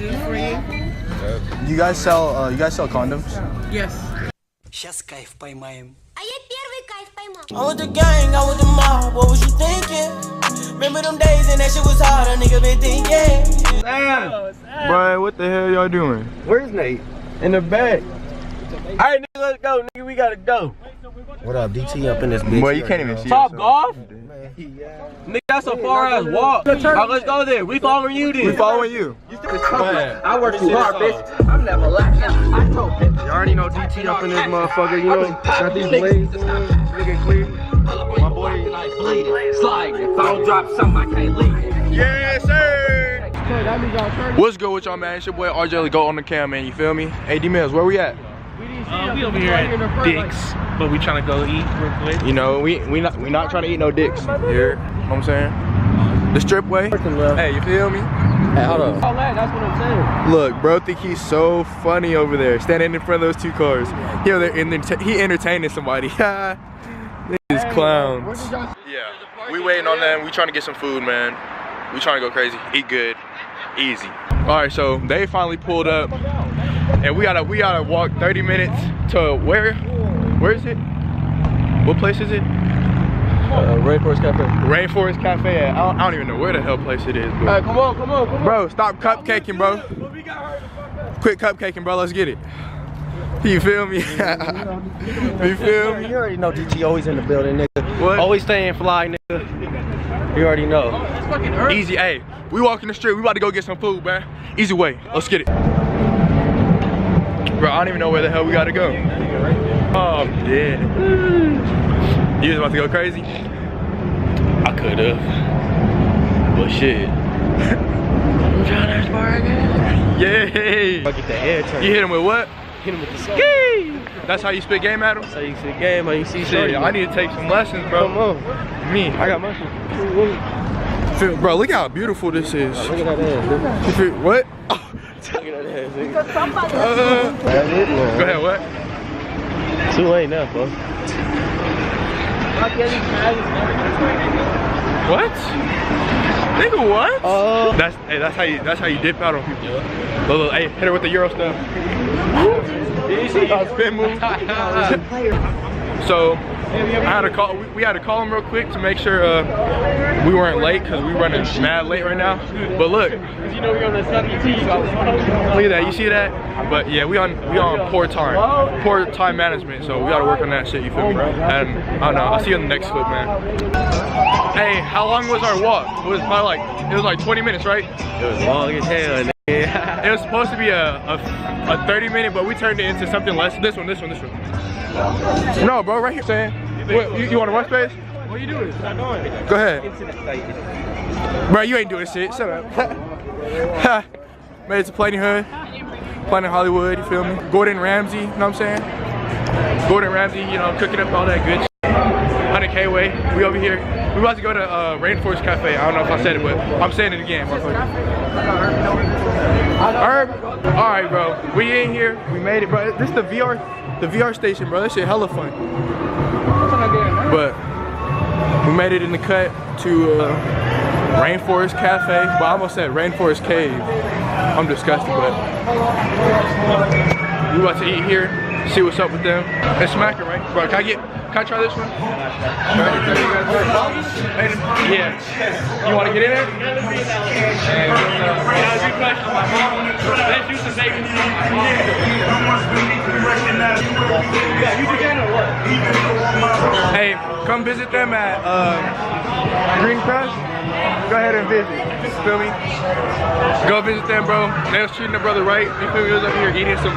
is for you. You guys sell condoms? Yes. Сейчас кайф поймаем. А я первый кайф поймал. I was the gang, I was the mob, what was you thinking? Remember them days and that shit was hard, a nigga been thinking. Bro, what the hell y'all doing? Where's Nate? In the back. Alright, nigga, let's go, nigga, we gotta go. What up, DT up in this bitch? Boy, you can't even see Top yourself. golf? Nigga, that's a far ass walk. Alright, let's go there. We following you then. We following you. I work too hard, bitch. I'm never laughing. I told bitch. You already know DT up in this motherfucker, you know? Got these blades, nigga clean. My boy, like bleeding. Slide. If I don't drop something, I can't leave. Yes, sir. What's good with y'all, man? It's your boy RJ Go on the cam, man. You feel me? Hey, D-Mills, where we at? We over here at Dick's, but we trying to go eat real quick. You know, we not trying to eat no dicks here. You know what I'm saying? The strip way. Hey, you feel me? Hey, hold on. That's what I'm saying. Look, bro, think he's so funny over there, standing in front of those two cars. He over there, he entertaining somebody. These clowns. Yeah, we waiting on them. We trying to get some food, man. We trying to go crazy, eat good, easy. All right, so they finally pulled up, and we gotta walk 30 minutes to where? Where is it? What place is it? Rainforest Cafe. Rainforest Cafe. I don't even know where the hell place it is. But... Hey, come on. Bro, stop cupcaking, bro. Quit cupcaking, bro. Let's get it. You feel me? You feel me? You already know DT always in the building, nigga. What? Always staying fly, nigga. You already know. Easy, hey. We walking the street. We about to go get some food, man. Easy way. Let's get it. Bro, I don't even know where the hell we gotta go. Oh, yeah. You was about to go crazy? I could've. But shit. Yay! I get the air turn. You hit him with what? Hit him with the ski. That's how you spit game at him? So you see the game, man. You see Shit, I need to take some lessons, bro. Come on. Me. I got mushrooms. Bro, look how beautiful this is. Look at that ass, nigga. What? Look at that ass, nigga. Go ahead, what? Too late now, bro. What? Nigga, what? That's how you dip out on people. Look, hey, hit her with the Euro stuff. Did you see spin move? So we had to call him real quick to make sure we weren't late, because we running mad late right now. But look, You know we on the sunny team. look at that. You see that? But yeah, we on poor time management. So we gotta work on that shit. You feel me? And I don't know. I'll see you on the next clip, man. Hey, how long was our walk? It was probably like 20 minutes, right? It was long as hell, nigga. It was supposed to be a 30-minute, but we turned it into something less. This one. No, bro, right here. Saying, what, you want to run space? What are you doing? Stop going. Go ahead. Bro, you ain't doing shit. Shut up. Made it to Planet Hood, Planet Hollywood. You feel me? Gordon Ramsay. You know what I'm saying? Gordon Ramsay. You know, cooking up all that good shit. 100K way. We over here. We about to go to Rainforest Cafe. I don't know if I said it, but I'm saying it again. Alright, bro. We in here. We made it, bro. This is the VR station, bro. That shit hella fun. But we made it in the cut to Rainforest Cafe. But I almost said Rainforest Cave. I'm disgusted, but we about to eat here. See what's up with them. It's smacking, right? Bro, can I try this one? Yeah. You want to get in there? Hey, come visit them at Green Crest. Go ahead and visit. You feel me? Go visit them, bro. They was treating their brother right. You feel me? He was up here eating some.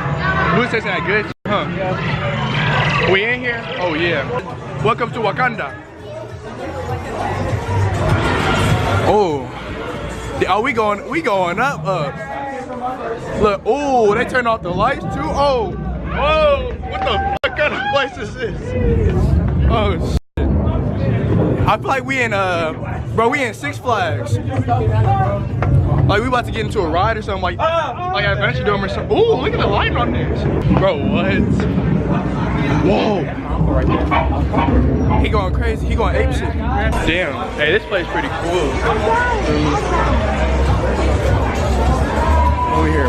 Who says that good? Huh? We in here? Oh yeah. Welcome to Wakanda. Oh. Oh, we going up. Look, oh, they turned off the lights too. Oh. Whoa. What the fuck kind of place is this? Oh shit. I feel like we in bro, we in Six Flags. Like we about to get into a ride or something, like Adventure Dome or something. Ooh, look at the light on this. Bro, what? Whoa. He going crazy. He going ape shit. Damn. Hey, this place pretty cool. Over here.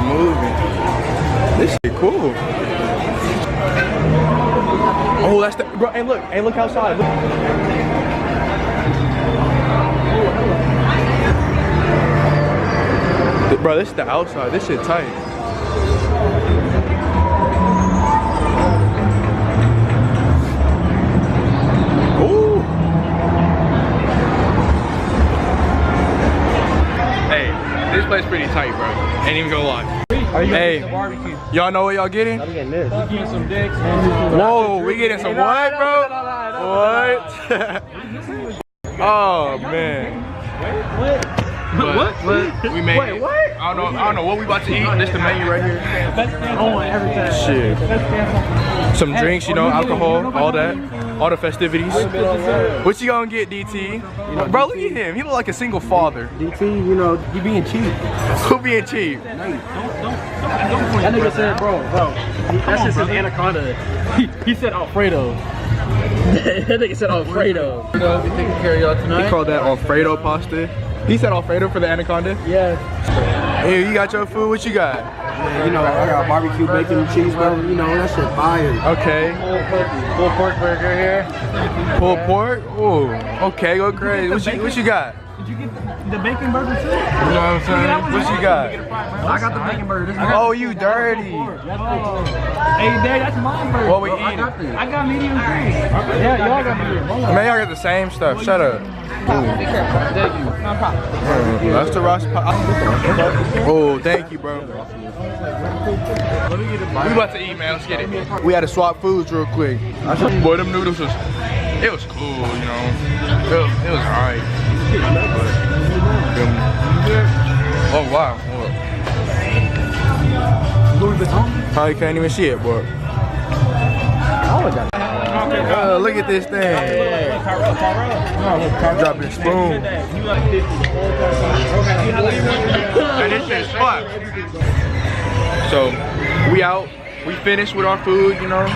Hey, look outside. Look. Bro, this is the outside. This shit tight. Ooh. Hey, this place pretty tight, bro. Ain't even gonna lie. Hey, y'all know what y'all getting? I'm getting this. I'm getting some dicks. Whoa, we getting some what, bro? What? Oh man. What? We made it. What? I don't know what we about to eat. This the menu right here. I want everything. Shit. Some drinks, you know, alcohol, all that. All the festivities. What you gonna get, DT? Bro, look at him. He look like a single father. DT, you know, he being cheap. Who being cheap? That nigga said, bro, that's just his anaconda. He said Alfredo. That nigga said Alfredo. You know, we taking care of y'all tonight. He called that Alfredo pasta. He said Alfredo for the anaconda? Yeah. Hey, you got your food? What you got? Yeah, you know, I got barbecue bacon and cheese, bro. You know, that shit fire. Okay. Full pork burger here. Pulled pork? Ooh. Okay, go crazy. What you got? Did you get the bacon burger too? You know what I'm saying? What you got? I got the bacon burger. Oh, you dirty. Hey, Dad, that's my burger. What we eating? I got medium green. Yeah, y'all got medium. Man, y'all got the same stuff. Shut up. Thank you. No problem. That's the Ross pie. Oh, thank you, bro. We about to eat, man. Let's get it. We had to swap foods real quick. Boy, them noodles was, it was cool, you know. It was alright. Oh wow. How you can't even see it, boy. Look at this thing. Dropping a spoon. And this shit's fun. So, we out. We finished with our food, you know.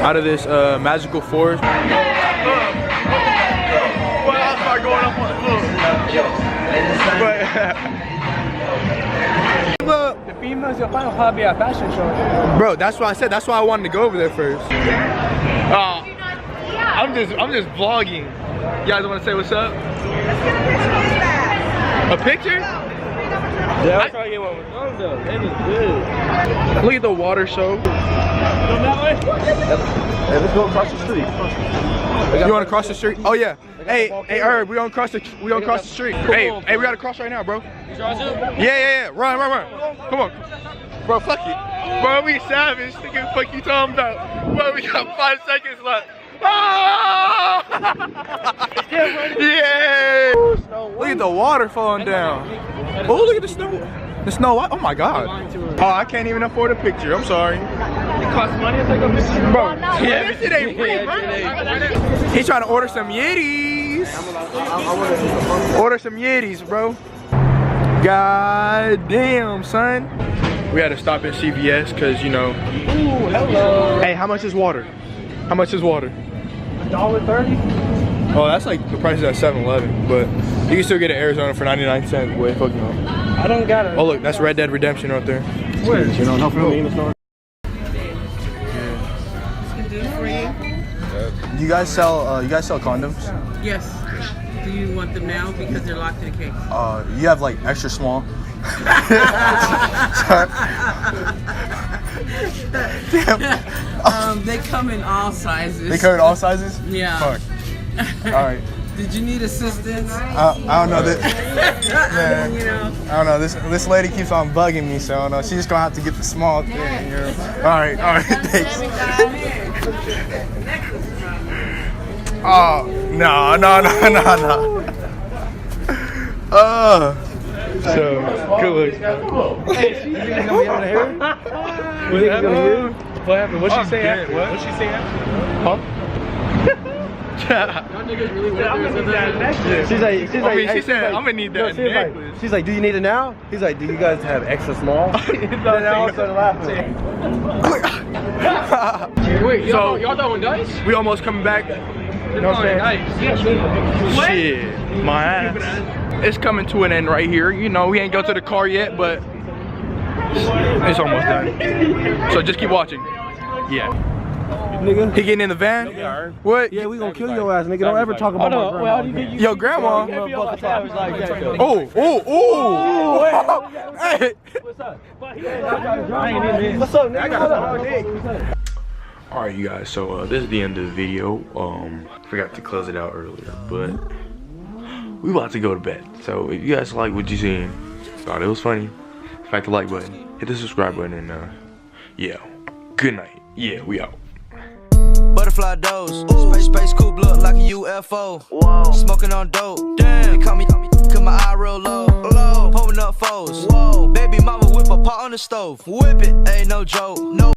Out of this magical forest. Well, I'll start going up on the The females, you'll find will probably be a fashion show. Bro, that's why I said. That's why I wanted to go over there first. I'm just vlogging. You guys want to say what's up? A picture? Yeah, I'm trying to get one with those though. They look good. Look at the water show. Go that way? Hey, let's go across the street. You want to cross the street? Oh yeah. Hey, Herb, we gonna cross the street. Hey, we gotta cross right now, bro. Yeah. Run. Come on. Bro, fuck it. Bro, we savage. Think what the fuck you talking about? Bro, we got 5 seconds left. Oh! Yeah! Look at the water falling down. Oh, look at the snow. The snow white. Oh my god. Oh, I can't even afford a picture. I'm sorry. It costs money to take a picture? Bro, yeah, this shit ain't free, bro. He's trying to order some Yetis. Order some Yetis, bro. God damn, son. We had to stop at CVS because, you know. Ooh, hello. Hey, how much is water? How much is water? $1.30. Oh, that's like the prices at 7-Eleven, but you can still get it in Arizona for 99 cents. Boy, fuck you. I don't got it. Oh look, that's Red Dead Redemption right there. Where? You know, no film in the store. You guys sell condoms? Yes. Do you want them now because they're locked in a case? You have like extra small. Damn. They come in all sizes. They come in all sizes? Yeah. Fuck. Alright. Did you need assistance? I don't know that. Man, You know. I don't know. This lady keeps on bugging me, so I don't know. She's just gonna have to get the small thing. You know? Alright, thanks. Oh, no. So, good looks. Hey, you think it's gonna be able to hear? What happened? What'd she say after? What'd she say after? Huh? She's like, she said, I'm gonna need that necklace. She's like, do you need it now? He's like, do you guys have extra small? Then I all started laughing. Wait, y'all throwing dice? We almost coming back. You know what I'm saying? Shit, my ass. It's coming to an end right here. You know, we ain't go to the car yet, but it's almost done. So just keep watching. Yeah. nigga. He getting in the van? What? Yeah, we gonna kill your ass, nigga. Don't ever talk about my grandma. Yo, grandma. Oh. Hey. What's up, nigga? All right, you guys. So this is the end of the video. Forgot to close it out earlier, but we about to go to bed. So if you guys like what you seen, thought it was funny, smack the like button, hit the subscribe button, and yeah, good night. Yeah, we out. Butterfly doze. Space coupe look like a UFO. Whoa. Smoking on dope. Damn. They call me, cause my eye real low. Pulling up foes. Whoa. Baby mama whip a pot on the stove. Whip it, ain't no joke. No.